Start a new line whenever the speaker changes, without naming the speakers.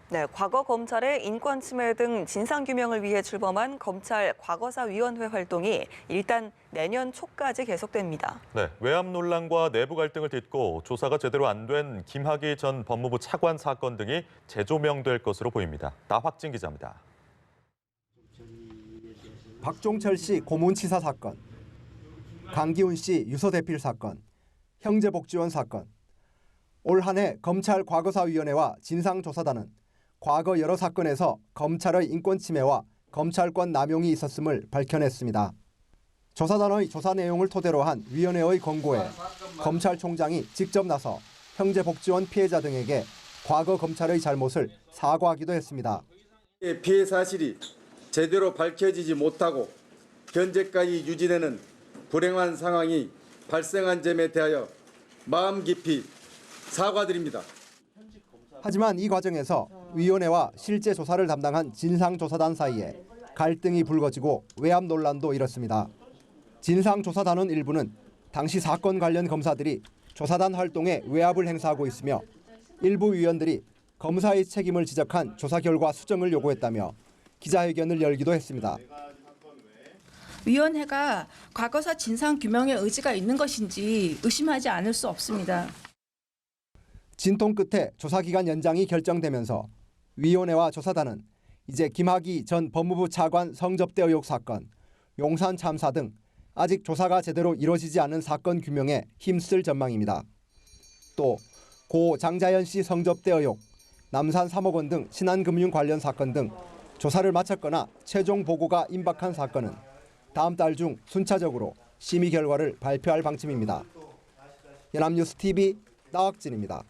네, 과거 검찰의 인권 침해 등 진상 규명을 위해 출범한 검찰 과거사위원회 활동이 일단 내년 초까지 계속됩니다.
네, 외압 논란과 내부 갈등을 딛고 조사가 제대로 안 된 김학의 전 법무부 차관 사건 등이 재조명될 것으로 보입니다. 나확진 기자입니다.
박종철 씨 고문치사 사건, 강기훈 씨 유서대필 사건, 형제복지원 사건. 올 한 해 검찰 과거사위원회와 진상조사단은 과거 여러 사건에서 검찰의 인권 침해와 검찰권 남용이 있었음을 밝혀냈습니다. 조사단의 조사 내용을 토대로 한 위원회의 권고에 검찰총장이 직접 나서 형제복지원 피해자 등에게 과거 검찰의 잘못을 사과하기도 했습니다.
피해 사실이 제대로 밝혀지지 못하고 현재까지 유지되는 불행한 상황이 발생한 점에 대하여 마음 깊이 사과드립니다.
하지만 이 과정에서 위원회와 실제 조사를 담당한 진상조사단 사이에 갈등이 불거지고 외압 논란도 일었습니다. 진상조사단원 일부는 당시 사건 관련 검사들이 조사단 활동에 외압을 행사하고 있으며 일부 위원들이 검사의 책임을 지적한 조사 결과 수정을 요구했다며 기자회견을 열기도 했습니다.
위원회가 과거사 진상 규명의 의지가 있는 것인지 의심하지 않을 수 없습니다.
진통 끝에 조사기간 연장이 결정되면서 위원회와 조사단은 이제 김학의 전 법무부 차관 성접대 의혹 사건, 용산 참사 등 아직 조사가 제대로 이루어지지 않은 사건 규명에 힘쓸 전망입니다. 또 고 장자연 씨 성접대 의혹, 남산 3억 원 등 신한금융 관련 사건 등 조사를 마쳤거나 최종 보고가 임박한 사건은 다음 달 중 순차적으로 심의 결과를 발표할 방침입니다. 연합뉴스 TV 나확진입니다.